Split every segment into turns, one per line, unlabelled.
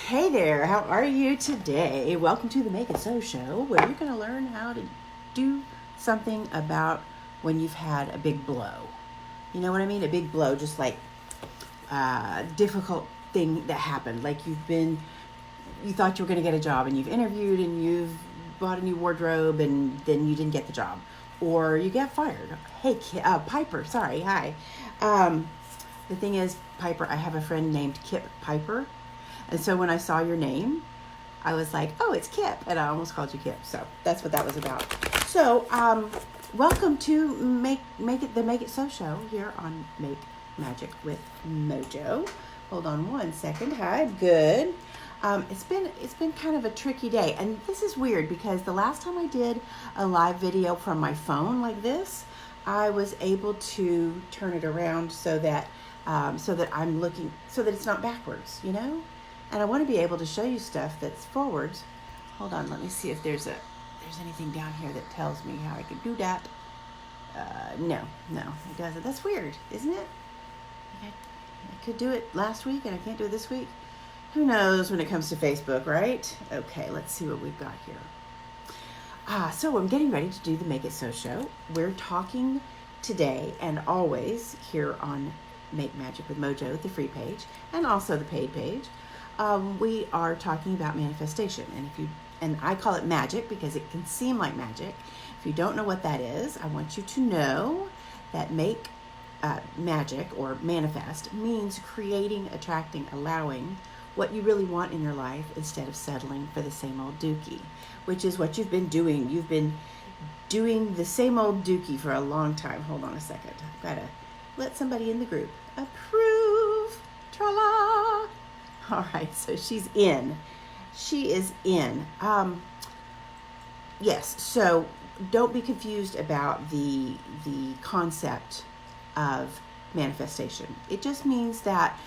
Hey there, how are you today? Welcome to the Make It So show, where you're going to learn how to do something about when you've had a big blow. You know what I mean? A big blow, just like a difficult thing that happened. Like you thought you were going to get a job and you've interviewed and you've bought a new wardrobe and then you didn't get the job. Or you get fired. Hey, Piper, sorry, hi. The thing is, Piper, I have a friend named Kip Piper. And so when I saw your name, I was like, oh, it's Kip. And I almost called you Kip. So that's what that was about. So welcome to Make It So show here on Make Magic with Mojo. Hold on one second. Hi, good. It's been kind of a tricky day. And this is weird because the last time I did a live video from my phone like this, I was able to turn it around so that I'm looking, so that it's not backwards, you know? And I want to be able to show you stuff that's forwards. Hold on, let me see if there's anything down here that tells me how I can do that. No, it doesn't. That's weird, isn't it? I could do it last week and I can't do it this week. Who knows when it comes to Facebook, right? Okay, let's see what we've got here. So I'm getting ready to do the Make It So show. We're talking today and always here on Make Magic with Mojo, the free page, and also the paid page. We are talking about manifestation, and I call it magic because it can seem like magic. If you don't know what that is, I want you to know that magic or manifest means creating, attracting, allowing what you really want in your life instead of settling for the same old dookie, which is what you've been doing. You've been doing the same old dookie for a long time. Hold on a second. I've got to let somebody in the group approve. Tra-la. All right, so she's in. She is in. Yes, so don't be confused about the concept of manifestation. It just means that,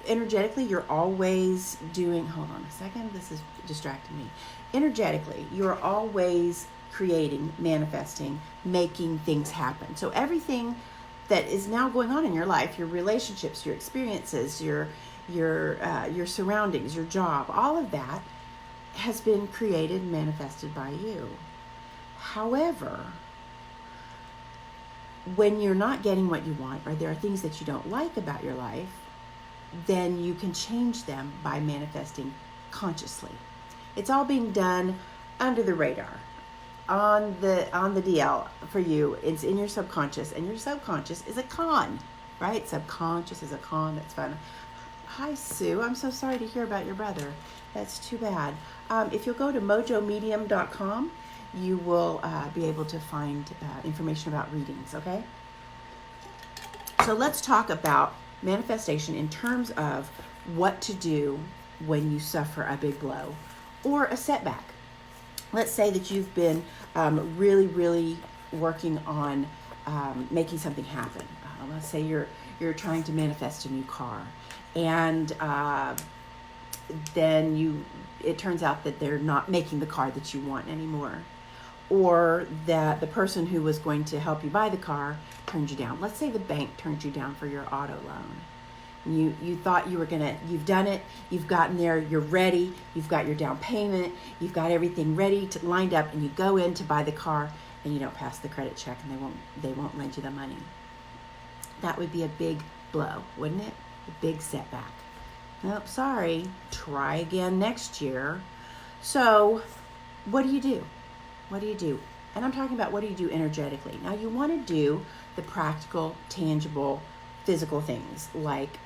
energetically, you're always doing, hold on a second, this is distracting me. Energetically, you're always creating, manifesting, making things happen. So everything that is now going on in your life, your relationships, your experiences, your surroundings, your job, all of that has been created and manifested by you. However, when you're not getting what you want, or there are things that you don't like about your life, then you can change them by manifesting consciously. It's all being done under the radar, on the DL for you. It's in your subconscious, and your subconscious is a con, right? Subconscious is a con. That's fun. Hi, Sue. I'm so sorry to hear about your brother. That's too bad. If you'll go to mojomedium.com, you will be able to find information about readings, okay? So let's talk about manifestation in terms of what to do when you suffer a big blow or a setback. Let's say that you've been really, really working on making something happen. Let's say you're trying to manifest a new car, and then it turns out that they're not making the car that you want anymore, or that the person who was going to help you buy the car turned you down. Let's say the bank turned you down for your auto loan. You thought you've done it, you've gotten there, you're ready, you've got your down payment, you've got everything ready lined up, and you go in to buy the car and you don't pass the credit check, and they won't lend you the money. That would be a big blow, wouldn't it? A big setback. Nope, sorry. Try again next year. So what do you do? What do you do? And I'm talking about what do you do energetically. Now you want to do the practical, tangible, physical things like,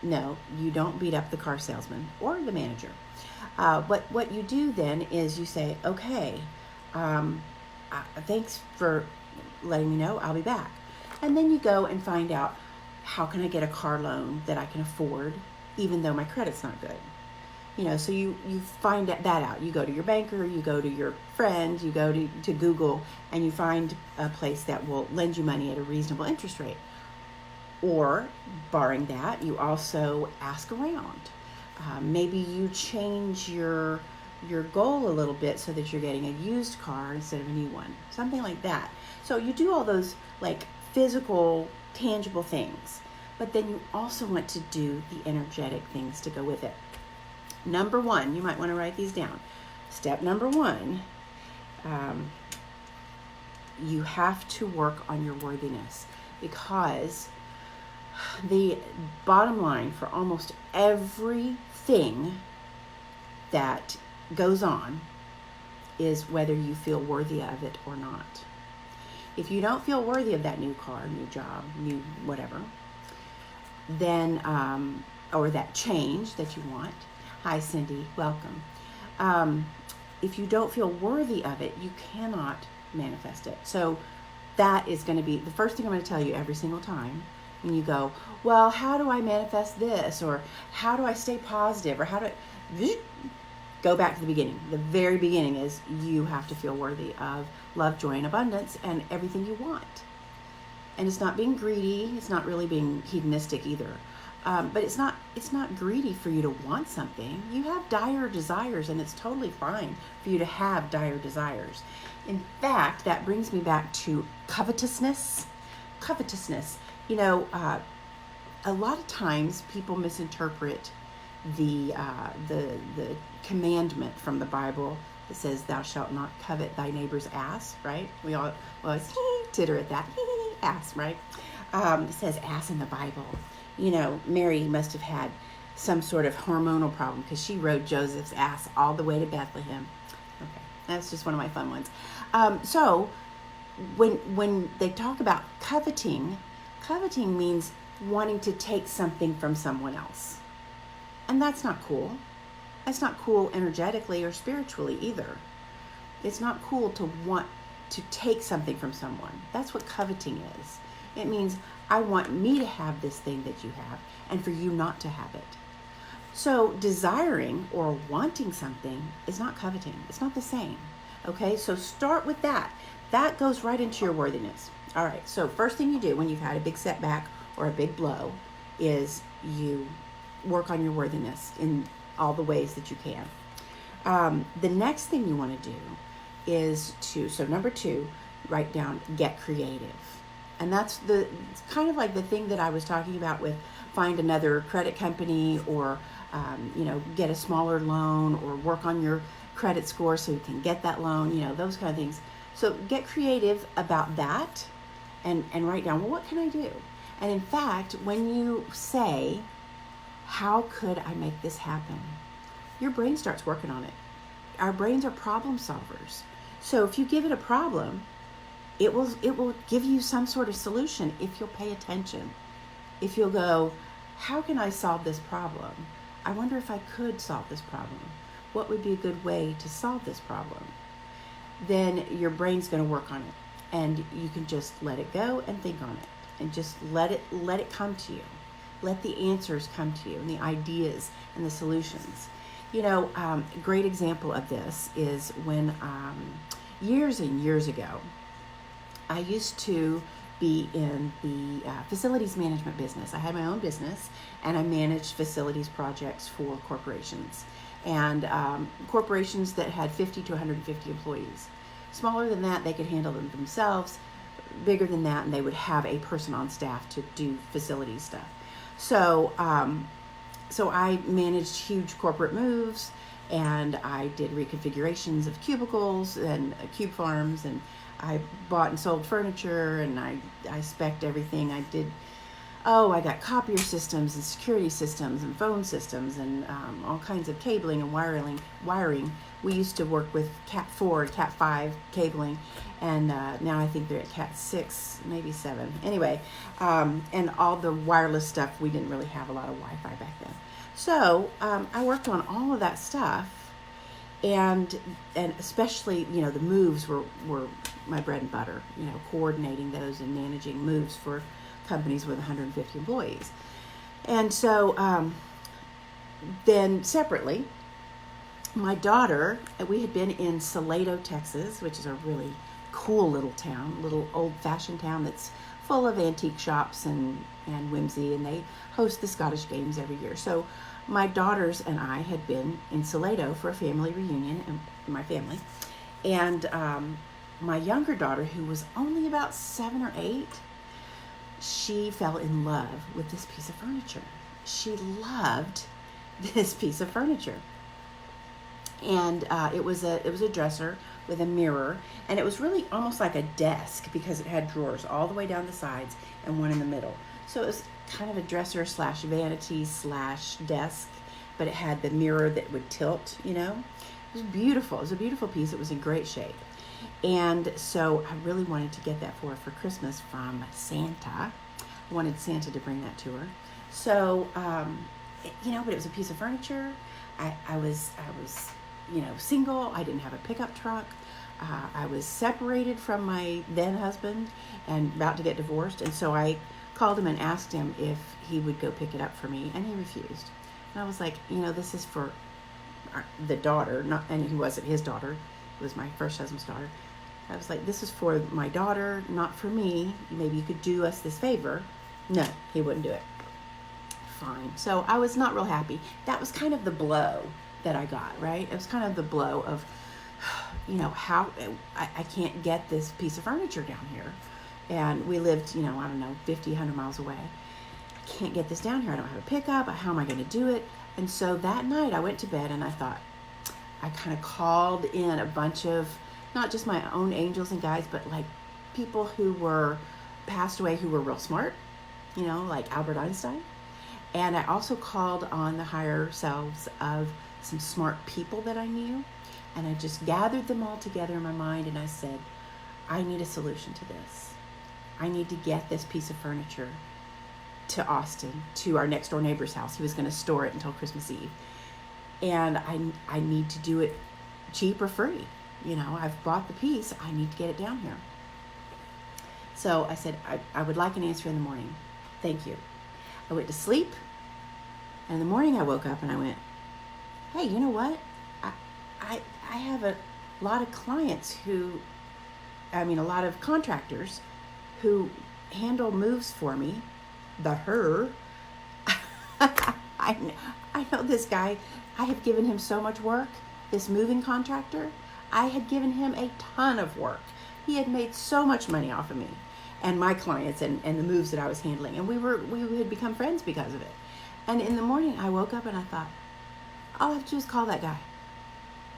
no, you don't beat up the car salesman or the manager. What you do then is you say, okay, thanks for letting me know, I'll be back. And then you go and find out, how can I get a car loan that I can afford even though my credit's not good? So you find that out. You go to your banker, you go to your friend, you go to Google, and you find a place that will lend you money at a reasonable interest rate. Or, barring that, you also ask around. Maybe you change your goal a little bit so that you're getting a used car instead of a new one. Something like that. So you do all those like physical, tangible things. But then you also want to do the energetic things to go with it. Number one, you might want to write these down. Step number one, you have to work on your worthiness, because the bottom line for almost everything that goes on is whether you feel worthy of it or not. If you don't feel worthy of that new car, new job, new whatever, then, or that change that you want. Hi, Cindy, welcome. If you don't feel worthy of it, you cannot manifest it. So that is going to be the first thing I'm going to tell you every single time when you go, well, how do I manifest this? Or how do I stay positive? Or how do I... Go back to the beginning. The very beginning is you have to feel worthy of love, joy, and abundance and everything you want. And it's not being greedy. It's not really being hedonistic either. But it's not greedy for you to want something. You have dire desires, and it's totally fine for you to have dire desires. In fact, that brings me back to covetousness. Covetousness. You know, a lot of times people misinterpret the commandment from the Bible that says thou shalt not covet thy neighbor's ass, right? We all always titter at that, ass, right? It says ass in the Bible. You know, Mary must have had some sort of hormonal problem because she rode Joseph's ass all the way to Bethlehem. Okay, that's just one of my fun ones. So when they talk about coveting means wanting to take something from someone else. And that's not cool. That's not cool energetically or spiritually either. It's not cool to want to take something from someone. That's what coveting is. It means I want me to have this thing that you have and for you not to have it. So desiring or wanting something is not coveting. It's not the same. Okay, so start with that. That goes right into your worthiness. All right, so first thing you do when you've had a big setback or a big blow is you work on your worthiness in all the ways that you can. The next thing you want to do is so number 2, write down, get creative. And that's it's kind of like the thing that I was talking about with find another credit company or, get a smaller loan or work on your credit score so you can get that loan, those kind of things. So get creative about that and write down, well, what can I do? And in fact, when you say, how could I make this happen? Your brain starts working on it. Our brains are problem solvers. So if you give it a problem, it will give you some sort of solution if you'll pay attention. If you'll go, how can I solve this problem? I wonder if I could solve this problem. What would be a good way to solve this problem? Then your brain's going to work on it. And you can just let it go and think on it. And just let it come to you. Let the answers come to you and the ideas and the solutions. A great example of this is when years and years ago, I used to be in the facilities management business. I had my own business and I managed facilities projects for corporations. And corporations that had 50 to 150 employees. Smaller than that, they could handle them themselves. Bigger than that, and they would have a person on staff to do facility stuff. So I managed huge corporate moves, and I did reconfigurations of cubicles and cube farms, and I bought and sold furniture, and I spec'd everything. I got copier systems and security systems and phone systems and all kinds of cabling and wiring. We used to work with Cat 4, Cat 5 cabling, and now I think they're at Cat 6, maybe 7. Anyway, and all the wireless stuff, we didn't really have a lot of Wi-Fi back then. So I worked on all of that stuff, and especially, the moves were my bread and butter, coordinating those and managing moves for companies with 150 employees. And so then separately, my daughter, we had been in Salado, Texas, which is a really cool little town, little old-fashioned town that's full of antique shops and whimsy, and they host the Scottish Games every year. So my daughters and I had been in Salado for a family reunion, and my family. And my younger daughter, who was only about 7 or 8, she fell in love with this piece of furniture. She loved this piece of furniture. And it was a dresser with a mirror, and it was really almost like a desk because it had drawers all the way down the sides and one in the middle. So it was kind of a dresser slash vanity slash desk, but it had the mirror that would tilt, you know. It was beautiful. It was a beautiful piece. It was in great shape. And so I really wanted to get that for her for Christmas from Santa. I wanted Santa to bring that to her. So, you know, but it was a piece of furniture. I was, you know, single. I didn't have a pickup truck. I was separated from my then husband and about to get divorced. And so I called him and asked him if he would go pick it up for me, and he refused. And I was like, you know, this is for the daughter, and he wasn't his daughter. It was my first husband's daughter. I was like, this is for my daughter, not for me. Maybe you could do us this favor. No, he wouldn't do it. Fine. So I was not real happy. That was kind of the blow that I got, right? It was kind of the blow of, you know, how I can't get this piece of furniture down here. And we lived, you know, I don't know, 50, 100 miles away. I can't get this down here. I don't have a pickup. How am I going to do it? And so that night I went to bed and I thought, I kind of called in a bunch of, not just my own angels and guides, but like people who were passed away who were real smart, you know, like Albert Einstein. And I also called on the higher selves of some smart people that I knew. And I just gathered them all together in my mind and I said, I need a solution to this. I need to get this piece of furniture to Austin, to our next door neighbor's house. He was going to store it until Christmas Eve. And I need to do it cheap or free. You know, I've bought the piece. I need to get it down here. So I said, I would like an answer in the morning. Thank you. I went to sleep. And in the morning I woke up and I went, hey, you know what? I have a lot of clients a lot of contractors who handle moves for me. I know this guy. I have given him so much work. This moving contractor, I had given him a ton of work. He had made so much money off of me and my clients and the moves that I was handling. And we had become friends because of it. And in the morning I woke up and I thought, all I have to do is call that guy.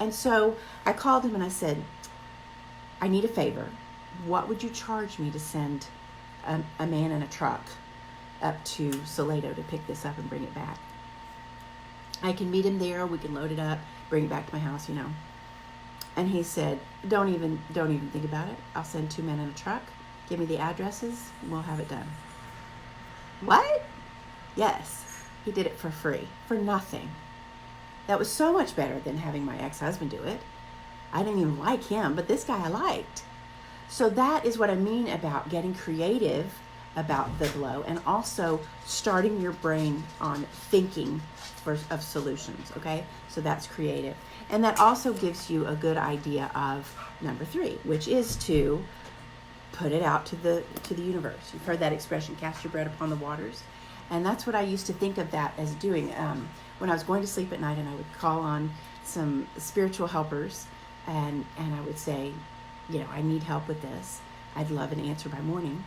And so I called him and I said, I need a favor. What would you charge me to send a man in a truck up to Salado to pick this up and bring it back? I can meet him there. We can load it up, bring it back to my house, you know. And he said, don't even think about it. I'll send 2 men in a truck. Give me the addresses. We'll have it done. What? Yes. He did it for free, for nothing. That was so much better than having my ex-husband do it. I didn't even like him, but this guy I liked. So that is what I mean about getting creative about the blow and also starting your brain on thinking of solutions, okay? So that's creative. And that also gives you a good idea of number 3, which is to put it out to the universe. You've heard that expression, cast your bread upon the waters. And that's what I used to think of that as doing. When I was going to sleep at night and I would call on some spiritual helpers and I would say, you know, I need help with this. I'd love an answer by morning.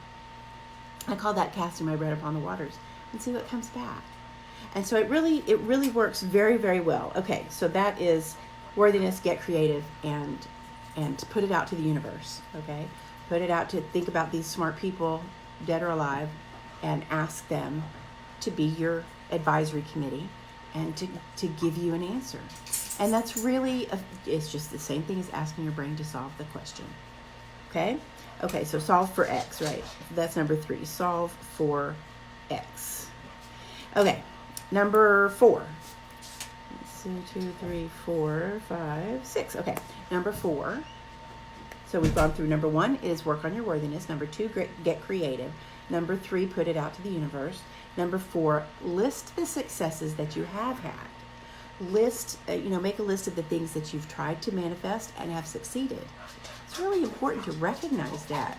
I call that casting my bread upon the waters and see what comes back. And so it really works very, very well. Okay, so that is worthiness, get creative, and put it out to the universe, okay? Put it out to think about these smart people, dead or alive, and ask them to be your advisory committee and to give you an answer. And that's really, it's just the same thing as asking your brain to solve the question, okay? Okay, so solve for X, right? That's number 3, solve for X. Okay, number 4. 2, 3, 4, 5, 6. Okay, number 4. So we've gone through number 1 is work on your worthiness. Number 2, get creative. Number 3, put it out to the universe. Number 4, list the successes that you have had. Make a list of the things that you've tried to manifest and have succeeded. It's really important to recognize that.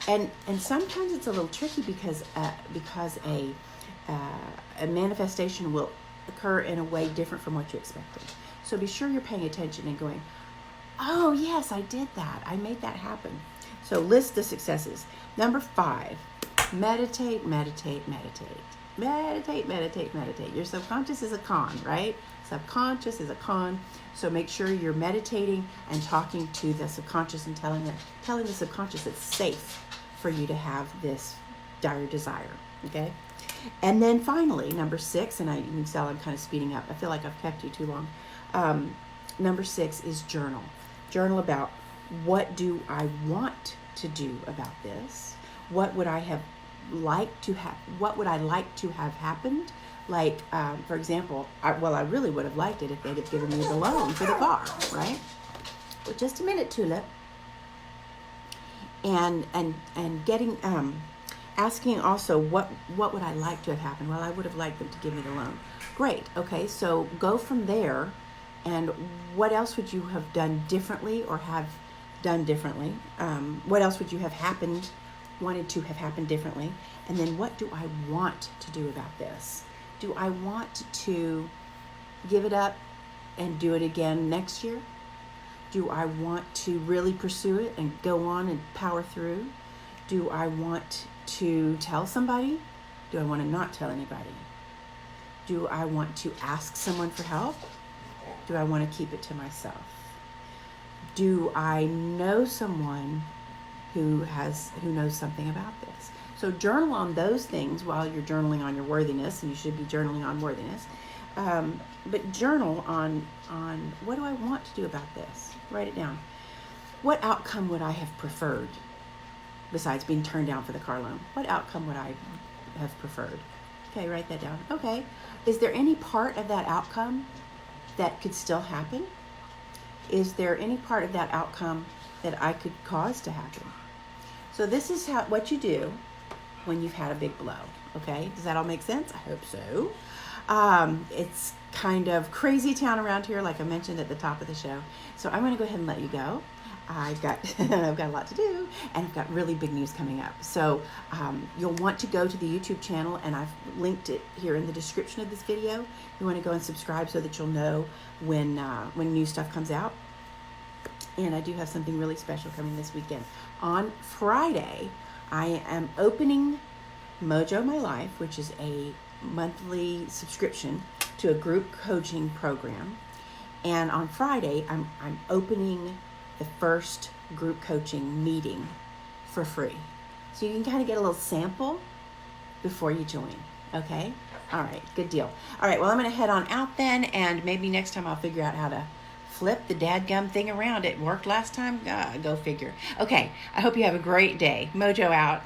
And sometimes it's a little tricky because a manifestation will occur in a way different from what you expected. So be sure you're paying attention and going, oh yes, I did that. I made that happen. So list the successes. Number 5, meditate, meditate, meditate. Meditate, meditate, meditate. Your subconscious is a con, right? Subconscious is a con. So make sure you're meditating and talking to the subconscious and telling the subconscious it's safe for you to have this dire desire. Okay? And then finally, number 6, and you can tell I'm kind of speeding up. I feel like I've kept you too long. Number 6 is journal. Journal about what do I want to do about this? What would I have liked to have? What would I like to have happened? Like, for example, I really would have liked it if they'd have given me the loan for the car, right? But just a minute, Tulip. And getting asking also what would I like to have happened? Well, I would have liked them to give me the loan. Great. Okay, so go from there. And what else would you have done differently or have done differently? What else would you have wanted to have happened differently? And then what do I want to do about this? Do I want to give it up and do it again next year? Do I want to really pursue it and go on and power through? Do I want to tell somebody? Do I want to not tell anybody? Do I want to ask someone for help? Do I want to keep it to myself? Do I know someone who knows something about this? So journal on those things while you're journaling on your worthiness, and you should be journaling on worthiness. But journal on what do I want to do about this? Write it down. What outcome would I have preferred besides being turned down for the car loan? What outcome would I have preferred? Okay, write that down. Okay, is there any part of that outcome that could still happen? Is there any part of that outcome that I could cause to happen? So this is what you do when you've had a big blow. Okay, does that all make sense? I hope so. It's kind of crazy town around here, like I mentioned at the top of the show. So I'm going to go ahead and let you go. I've got a lot to do, and I've got really big news coming up. So you'll want to go to the YouTube channel, and I've linked it here in the description of this video. You want to go and subscribe so that you'll know when new stuff comes out. And I do have something really special coming this weekend. On Friday, I am opening Mojo My Life, which is a monthly subscription to a group coaching program. And on Friday, I'm opening the first group coaching meeting for free. So you can kind of get a little sample before you join. Okay? All right, good deal. All right, well, I'm going to head on out then, and maybe next time I'll figure out how to flip the dadgum thing around. It worked last time. Go figure. Okay, I hope you have a great day. Mojo out.